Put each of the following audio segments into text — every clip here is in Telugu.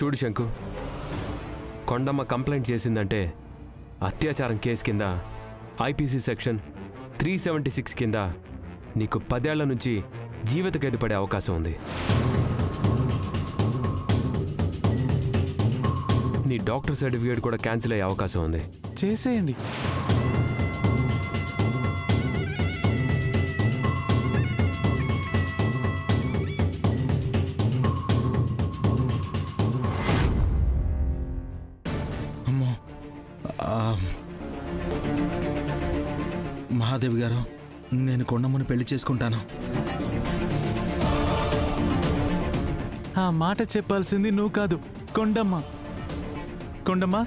చూడు శంకు, కొండమ్మ కంప్లైంట్ చేసిందంటే అత్యాచారం కేసు కింద ఐపీసీ సెక్షన్ 376 కింద నీకు 10 ఏళ్ల నుంచి జీవిత ఖైదు పడే అవకాశం ఉంది. నీ డాక్టర్ సర్టిఫికేట్ కూడా క్యాన్సిల్ అయ్యే అవకాశం ఉంది. చేసేయండి. అమ్మో, మహాదేవి గారు, నేను కొండమ్మని పెళ్లి చేసుకుంటాను. ఆ మాట చెప్పాల్సింది నువ్వు కాదు, కొండమ్మ. కొండమ్మ,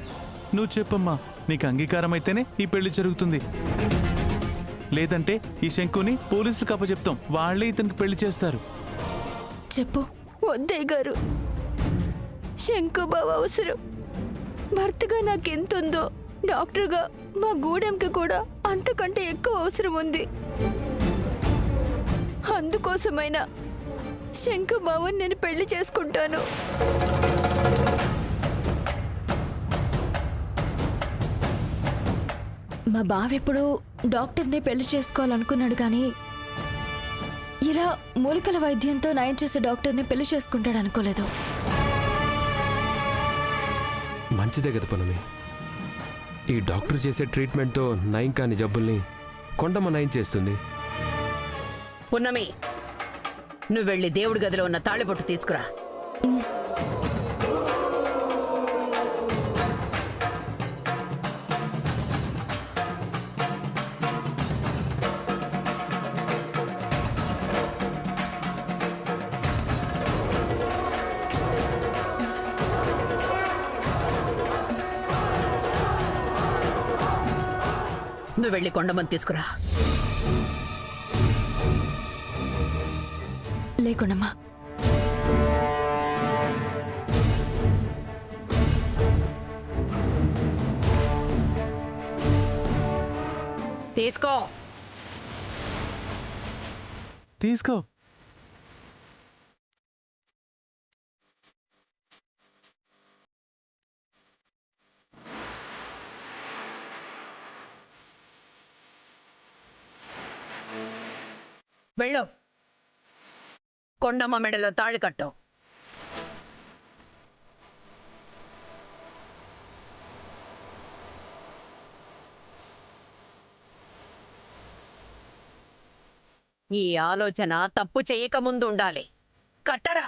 నువ్వు చెప్పమ్మా. నీకు అంగీకారం అయితేనే ఈ పెళ్లి జరుగుతుంది. లేదంటే ఈ శంకుని పోలీసులకు అప్పచెప్తాం. వాళ్ళే ఇతనికి పెళ్లి చేస్తారు. చెప్పు. వద్దయ్య గారు, శంకు బావ అవసరం భర్తగా నాకెంతుందో డాక్టర్గా మా గూడెంకి కూడా అంతకంటే ఎక్కువ అవసరం ఉంది. అందుకోసమైనా శంకు బావని నేను పెళ్లి చేసుకుంటాను. మా బావెప్పుడు డాక్టర్నే పెళ్లి చేసుకోవాలనుకున్నాడు, కానీ ఇలా మూలికల వైద్యంతో నయం చేసే డాక్టర్ని పెళ్లి చేసుకుంటాడు అనుకోలేదు. మంచిదే కదా పున్నమి. ఈ డాక్టర్ చేసే ట్రీట్మెంట్తో నయం కాని జబ్బుల్ని కొండమ్మ నయం చేస్తుంది. పున్నమి, నువ్వు వెళ్ళి దేవుడి గదిలో ఉన్న తాళిబొట్టు తీసుకురా. నువ్వు వెళ్ళి కొండమని తీసుకురా. లేకుండమ్మా. తీసుకో. తీసుకో. వెళ్ళు. కొండమ్మ మెడలో తాళి కట్టు. ఈ ఆలోచన తప్పు చేయకముందు ఉండాలి. కట్టరా.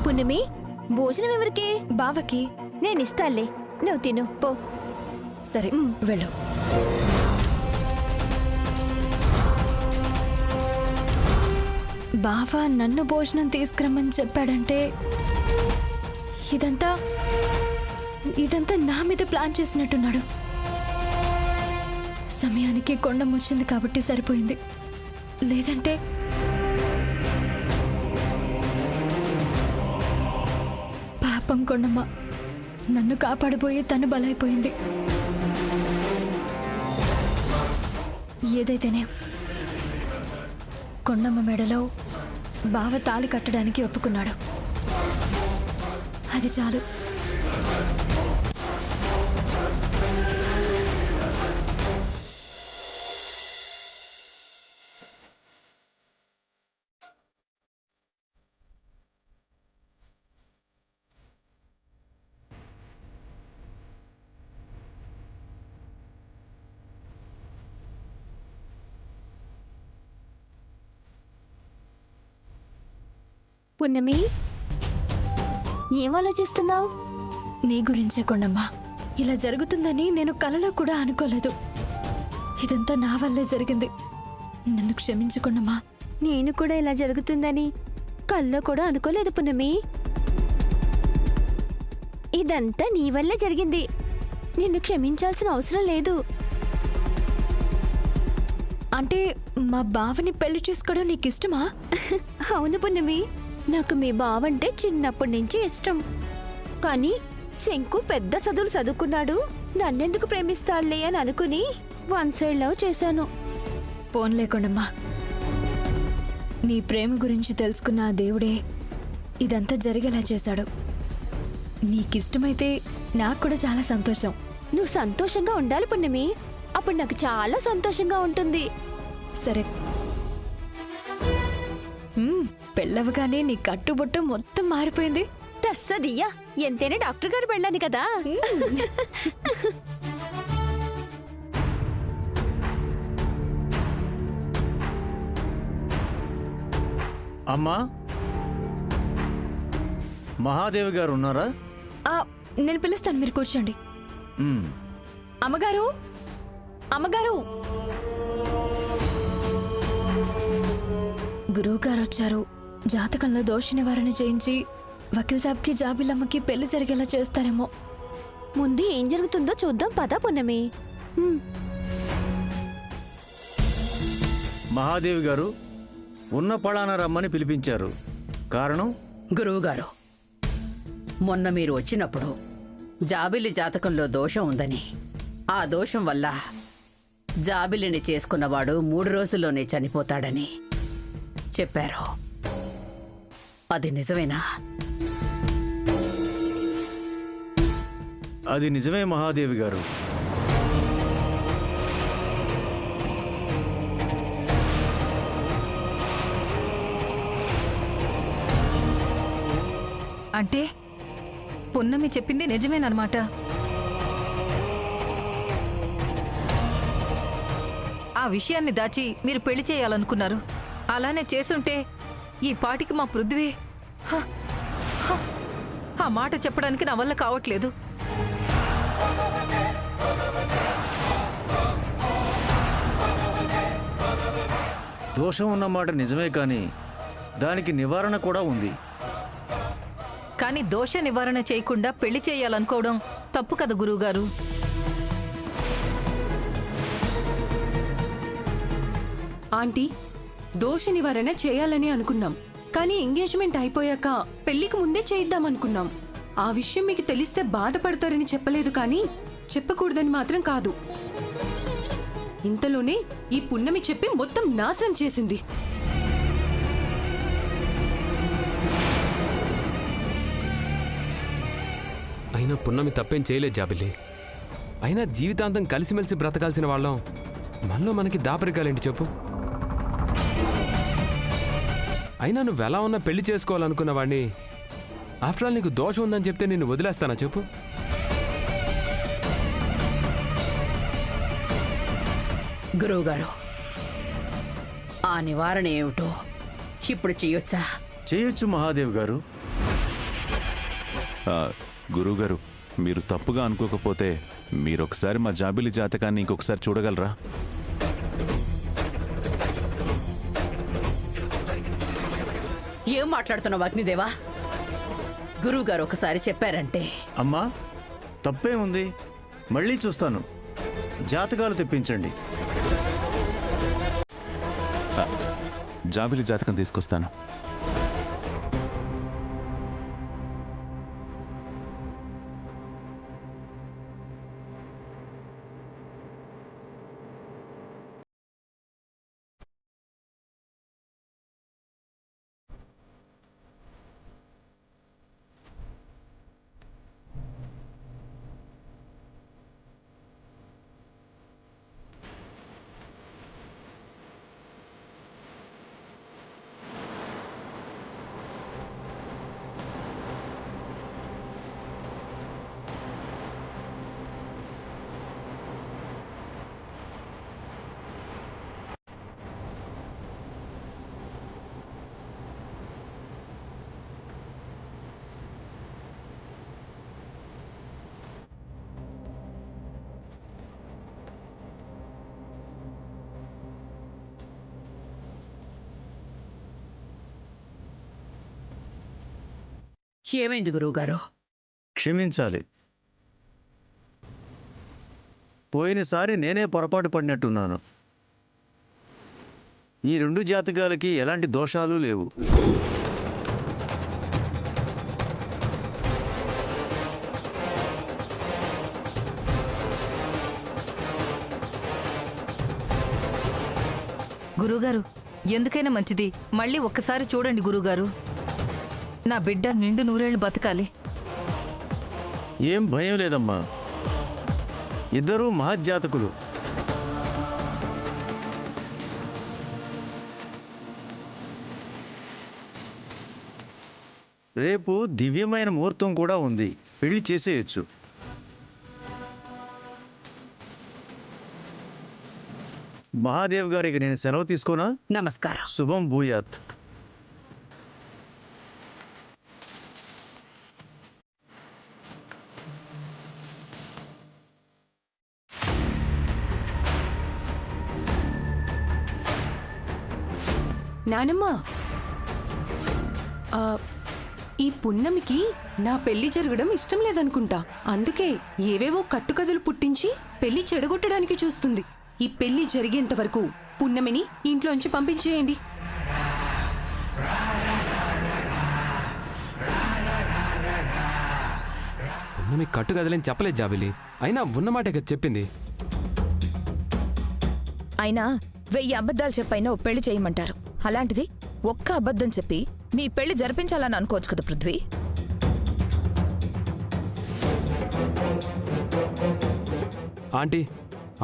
పున్నమి, భోజనం ఎవరికి? బావకి. నేను ఇస్తానులే, నువ్వు తిను పో. సరే, వెళ్ళు. బావ నన్ను భోజనం తీసుకురమ్మని చెప్పాడంటే ఇదంతా నా మీద ప్లాన్ చేసినట్టున్నాడు. సమయానికి కొండమ్మ వచ్చింది కాబట్టి సరిపోయింది. లేదంటే పాపం కొండమ్మ నన్ను కాపాడబోయి తను బలైపోయింది. ఏదైతేనే కొండమ్మ మెడలో బావ తాళి కట్టడానికి ఒప్పుకున్నాడు. అది చాలు. పున్నమి ఏం ఆలోచిస్తున్నావు? నీ గురించే కొండమ్మా. ఇలా జరుగుతుందని నేను కలలో కూడా అనుకోలేదు. ఇదంతా నా వల్లే జరిగింది. నన్ను క్షమించుకోండమ్మా. నేను కూడా ఇలా జరుగుతుందని కల్లో కూడా అనుకోలేదు పున్నమి. ఇదంతా నీ వల్లే జరిగింది. నిన్ను క్షమించాల్సిన అవసరం లేదు. అంటే మా బావని పెళ్లి చేసుకోవడం నీకు ఇష్టమా? అవును పున్నమి, నాకు మీ బావంటే చిన్నప్పటి నుంచి ఇష్టం. కానీ శంకు పెద్ద చదువులు చదువుకున్నాడు, నన్నెందుకు ప్రేమిస్తాడులే అని అనుకుని వన్ సైడ్ లవ్ చేశాను. ఫోన్ లేకుండమ్మా. నీ ప్రేమ గురించి తెలుసుకున్న ఆ దేవుడే ఇదంతా జరిగేలా చేశాడు. నీకిష్టమైతే నాకు కూడా చాలా సంతోషం. నువ్వు సంతోషంగా ఉండాలి పున్నమి, అప్పుడు నాకు చాలా సంతోషంగా ఉంటుంది. సరే. పెళ్ళవగానే నీ కట్టుబొట్టు మొత్తం మారిపోయింది. తస్సదియ్యా, ఎంతైనా డాక్టర్ గారు పెళ్ళాను కదా. అమ్మా, మహాదేవి గారు ఉన్నారా? ఆ, నేను పిలుస్తాను, మీరు కూర్చోండి. మ్, అమ్మగారు, అమ్మగారు. గురువుగారు వచ్చారు. జాతకంలో దోష నివారణ చేయించి వకీల్ సాబ్కి జాబిలమ్మకి పెళ్లి జరిగేలా చేస్తారేమో. ముందు ఏం జరుగుతుందో చూద్దాం పదా పున్నమి. మహాదేవి గారు ఉన్న పళాన రమ్మని పిలిపించారు. కారణం? గురువుగారు, మొన్న మీరు వచ్చినప్పుడు జాబిలి జాతకంలో దోషం ఉందని, ఆ దోషం వల్ల జాబిలిని చేసుకున్నవాడు 3 రోజుల్లోనే చనిపోతాడని చెప్పారు. అది నిజమేనా? అది నిజమే మహాదేవి గారు. అంటే పున్నమి చెప్పింది నిజమేనమాట. ఆ విషయాన్ని దాచి మీరు పెళ్లి చేయాలనుకున్నారు. అలానే చేసుంటే ఈ పాటికి మా పృథ్వీ ఆ మాట చెప్పడానికి నా వల్ల కావట్లేదు. దోషం ఉన్నమాట నిజమే, కానీ దానికి నివారణ కూడా ఉంది. కానీ దోష నివారణ చేయకుండా పెళ్లి చేయాలనుకోవడం తప్పు కదా గురువుగారు. ఆంటీ, దోష నివారణ చేయాలని అనుకున్నాం, కానీ ఎంగేజ్మెంట్ అయిపోయాక పెళ్లికి ముందే చేయిద్దామనుకున్నాం. ఆ విషయం మీకు తెలిస్తే బాధపడతారని చెప్పలేదు, కానీ చెప్పకూడదని మాత్రం కాదు. ఇంతలోనే ఈ పున్నమి చెప్పి మొత్తం నాశనం చేసింది. అయినా పున్నమి తప్పేం చేయలేదు జాబిల్లి. అయినా జీవితాంతం కలిసిమెలిసి బ్రతకాల్సిన వాళ్ళం మనలో మనకి దాపరికాలేంటి చెప్పు? అయినా నువ్వు ఎలా ఉన్నా పెళ్లి చేసుకోవాలనుకున్న వాడిని ఆఫ్టర్ ఆల్ నీకు దోషం ఉందని చెప్తే నిన్ను వదిలేస్తానా చెప్పు? గురువుగారు, ఆ నివారణ ఏమిటో ఇప్పుడు చెయ్యొచ్చా? చేయొచ్చు మహాదేవి గారు. గురువుగారు, మీరు తప్పుగా అనుకోకపోతే మీరొకసారి మా జాబిలి జాతకాన్ని ఇంకొకసారి చూడగలరా? ఏం మాట్లాడుతున్నావు అగ్నిదేవా? గురువుగారు ఒకసారి చెప్పారంటే. అమ్మా, తప్పే ఉంది. మళ్ళీ చూస్తాను. జాతకాలు తెప్పించండి. జాబిలి జాతకం తీసుకొస్తాను. ఏమైంది గురువుగారు? క్షమించాలి. పోయినసారి నేనే పొరపాటు పడినట్టున్నాను. ఈ 2 జాతకాలకి ఎలాంటి దోషాలు లేవు. గురుగారు, ఎందుకైనా మంచిది మళ్ళీ ఒక్కసారి చూడండి గురుగారు. నా బిడ్డ నిండు నూరేళ్లు బతకాలి. ఏం భయం లేదమ్మా, ఇద్దరూ మహజ్జాతకులు. రేపు దివ్యమైన ముహూర్తం కూడా ఉంది, పెళ్లి చేసేయచ్చు. మహాదేవ్ గారికి నేను సెలవు తీసుకోనా? నమస్కారం. శుభం భూయాత్. నానమ్మ, ఈ పున్నమికి నా పెళ్లి జరగడం ఇష్టం లేదనుకుంటా. అందుకే ఏవేవో కట్టుకథలు పుట్టించి పెళ్లి చెడగొట్టడానికి చూస్తుంది. ఈ పెళ్లి జరిగేంత వరకు పున్నమిని ఇంట్లోంచి పంపించేయండి. పున్నమి కట్టు కదలని చెప్పలేదు జాబిలి, అయినా ఉన్నమాటే కదా చెప్పింది. అయినా 1000 అబద్ధాలు చెప్పైనా ఓ పెళ్లి చేయమంటారు. అలాంటిది ఒక్క అబద్ధం చెప్పి మీ పెళ్లి జరిపించాలని అనుకోవచ్చు కదా పృథ్వీ. ఆంటీ,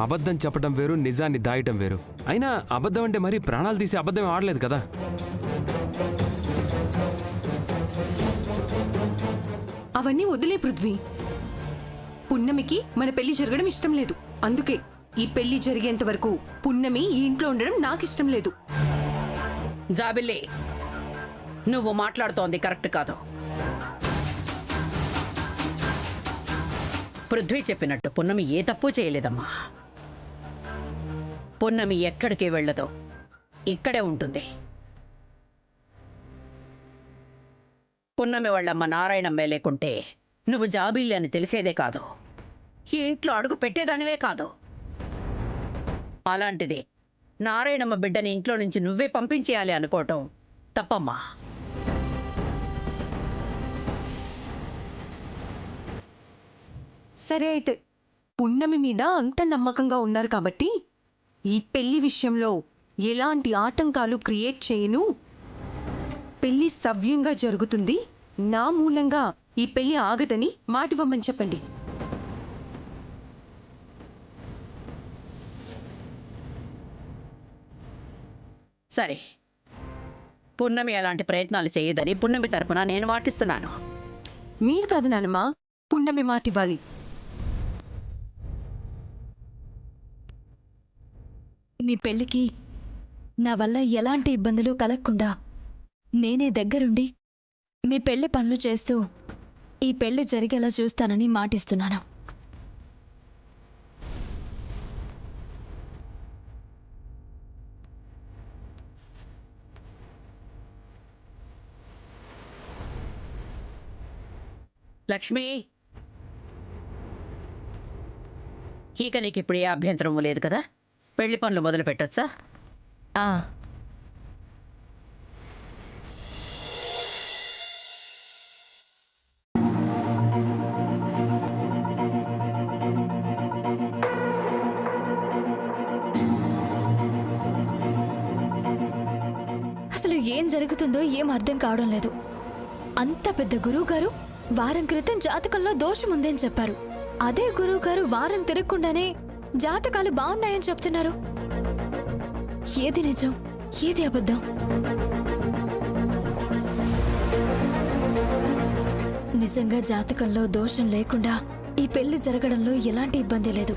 అబద్ధం చెప్పడం వేరు, నిజాన్ని దాయటం వేరు. అయినా అబద్ధం అంటే మరీ ప్రాణాలు తీసి అబద్ధం ఆడలేదు కదా. అవన్నీ వదిలే పృథ్వీ. పున్నమికి మన పెళ్లి జరగడం ఇష్టం లేదు. అందుకే ఈ పెళ్లి జరిగేంత వరకు పున్నమి ఈ ఇంట్లో ఉండడం నాకిష్టం లేదు. జాబిల్లి, నువ్వు మాట్లాడుతోంది కరెక్ట్ కాదు. పృథ్వీ చెప్పినట్టు పున్నమి ఏ తప్పు చేయలేదమ్మా. పున్నమి ఎక్కడికి వెళ్ళదో, ఇక్కడే ఉంటుంది. పున్నమి వాళ్ళమ్మ నారాయణమ్మే లేకుంటే నువ్వు జాబిల్లి అని తెలిసేదే కాదు, ఈ ఇంట్లో అడుగు పెట్టేదానివే కాదు. అలాంటిది నారాయణమ్మ బిడ్డని ఇంట్లో నుంచి నువ్వే పంపించేయాలి అనుకోవటం తప్పమ్మా. సరే అయితే, పున్నమి మీద అంత నమ్మకంగా ఉన్నారు కాబట్టి ఈ పెళ్లి విషయంలో ఎలాంటి ఆటంకాలు క్రియేట్ చేయను. పెళ్లి సవ్యంగా జరుగుతుంది. నా మూలంగా ఈ పెళ్లి ఆగదని మాటివ్వమని చెప్పండి. సరే, పున్నమి అలాంటి ప్రయత్నాలు చేయదని పున్నమి తరపున నేను మాటిస్తున్నాను. మీరు కాదు నానమ్మా, పున్నమి మాటివ్వాలి. మీ పెళ్లికి నా వల్ల ఎలాంటి ఇబ్బందులు కలగకుండా నేనే దగ్గరుండి మీ పెళ్లి పనులు చేస్తూ ఈ పెళ్లి జరిగేలా చూస్తానని మాటిస్తున్నాను. లక్ష్మి, ఇక నీకు ఇప్పుడు ఏ అభ్యంతరం లేదు కదా? పెళ్లి పనులు మొదలు పెట్టొచ్చా? అసలు ఏం జరుగుతుందో ఏం అర్థం కావడం లేదు. అంత పెద్ద గురువుగారు వారం క్రితం జాతకంలో దోషం ఉందని చెప్పారు. అదే గురువుగారు వారం తిరగకుండానే జాతకాలు బాగున్నాయని చెప్తున్నారు. ఏది నిజం, ఏది అబద్ధం? నిజంగా జాతకంలో దోషం లేకుండా ఈ పెళ్లి జరగడంలో ఎలాంటి ఇబ్బంది లేదు.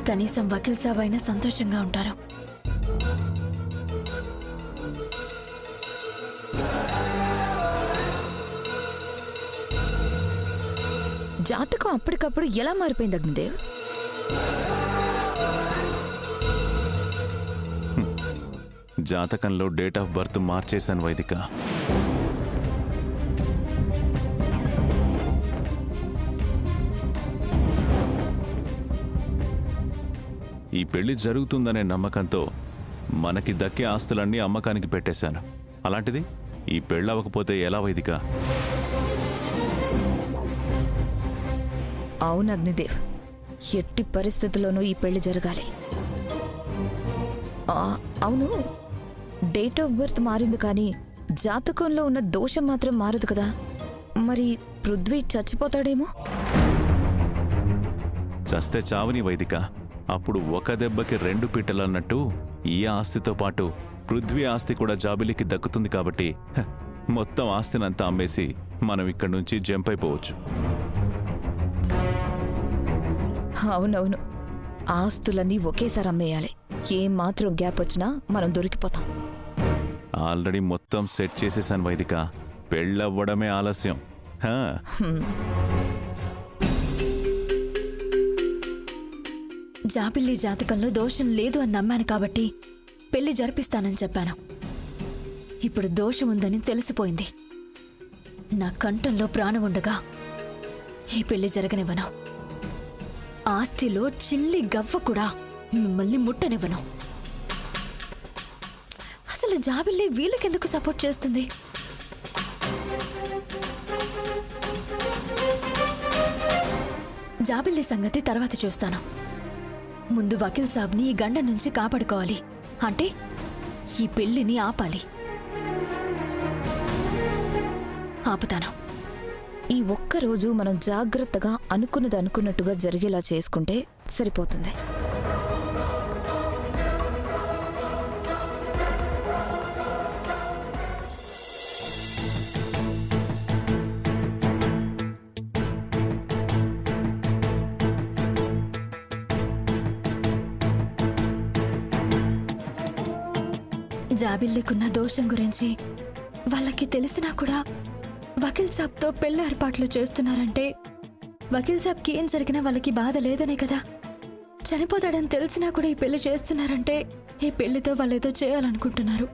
కనీసం వకీల్ సాబ్ అయినా సంతోషంగా ఉంటారు. జాతకం అప్పటికప్పుడు ఎలా మారిపోయింది అగ్నిదేవ్? జాతకంలో డేట్ ఆఫ్ బర్త్ మార్చేశాను వైదిక. ఈ పెళ్లి జరుగుతుందనే నమ్మకంతో మనకి దక్కే ఆస్తులన్నీ అమ్మకానికి పెట్టేశాను. అలాంటిది ఈ పెళ్ళవకపోతే ఎలా వైదిక? అవును అగ్నిదేవ్, ఎట్టి పరిస్థితుల్లోనూ ఈ పెళ్లి జరగాలి. అవును, డేట్ ఆఫ్ బర్త్ మారింది కానీ జాతకంలో ఉన్న దోషం మాత్రం మారదు కదా. మరి పృథ్వీ చచ్చిపోతాడేమో? చస్తే చావని వైదిక. అప్పుడు ఒక దెబ్బకి 2 పిట్టలన్నట్టు ఈ ఆస్తితో పాటు పృథ్వీ ఆస్తి కూడా జాబిలికి దక్కుతుంది కాబట్టి మొత్తం ఆస్తినంతా అమ్మేసి మనం ఇక్కడి నుంచి జంప్ అయిపోవచ్చు. అవునవును, ఆస్తులన్నీ ఒకేసారి అమ్మేయాలి. ఏం మాత్రం గ్యాప్ వచ్చినా మనం దొరికిపోతాం. ఆల్రెడీ మొత్తం సెట్ చేసేసాను వైదిక. పెళ్ళవ్వడమే ఆలస్యం. హా. జాబిల్లి జాతకంలో దోషం లేదు అని నమ్మాను కాబట్టి పెళ్లి జరిపిస్తానని చెప్పాను. ఇప్పుడు దోషం ఉందని తెలిసిపోయింది. నా కంఠంలో ప్రాణం ఉండగా ఈ పెళ్లి జరగనివ్వను. ఆస్తిలో చిల్లి గవ్వ కూడా మిమ్మల్ని ముట్టనివ్వను. అసలు జాబిల్లి వీళ్ళకెందుకు సపోర్ట్ చేస్తుంది? జాబిల్లి సంగతి తర్వాత చూస్తాను. ముందు వకీల్ సాబ్ని ఈ గండ నుంచి కాపాడుకోవాలి. అంటే ఈ పెళ్లిని ఆపాలి. ఆపుతాను. ఈ ఒక్కరోజు మనం జాగ్రత్తగా అనుకున్నది అనుకున్నట్టుగా జరిగేలా చేసుకుంటే సరిపోతుంది. జాబిల్లికున్న దోషం గురించి వాళ్ళకి తెలిసినా కూడా వకీల్ సాబ్తో పెళ్లి ఏర్పాట్లు చేస్తున్నారంటే వకీల్ సాబ్కి ఏం జరిగినా వాళ్ళకి బాధ లేదనే కదా. చనిపోతాడని తెలిసినా కూడా ఈ పెళ్లి చేస్తున్నారంటే ఈ పెళ్లితో వాళ్ళేదో చేయాలనుకుంటున్నారు.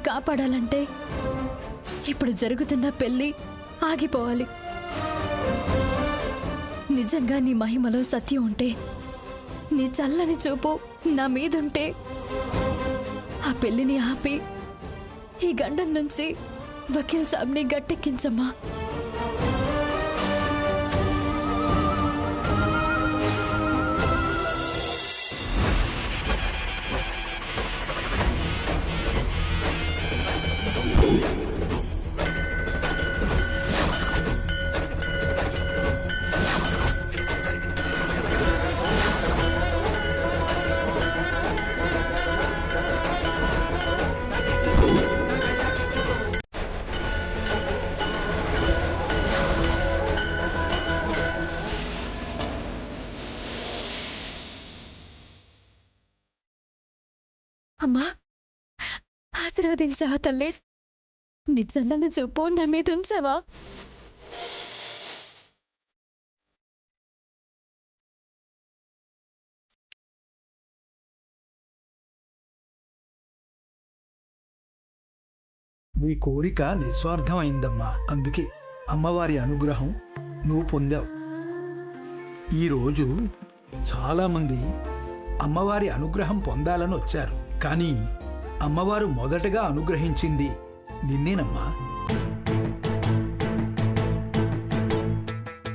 కాపాడాలంటే ఇప్పుడు జరుగుతున్న పెళ్లి ఆగిపోవాలి. నిజంగా నీ మహిమలో సత్యం ఉంటే, నీ చల్లని చూపు నా మీదుంటే ఆ పెళ్లిని ఆపి ఈ గండం నుంచి వకీల్ సాబ్ని గట్టెక్కించమ్మా. అమ్మా, ఆశీర్వదించావా తల్లి? నిజంగా చెప్పు, నా మీద ఉంచావా? నీ కోరిక నిస్వార్థమైందమ్మా. అందుకే అమ్మవారి అనుగ్రహం నువ్వు పొందావు. ఈరోజు చాలామంది అమ్మవారి అనుగ్రహం పొందాలని వచ్చారు, కానీ అమ్మవారు మొదటగా అనుగ్రహించింది నిన్నేనమ్మా.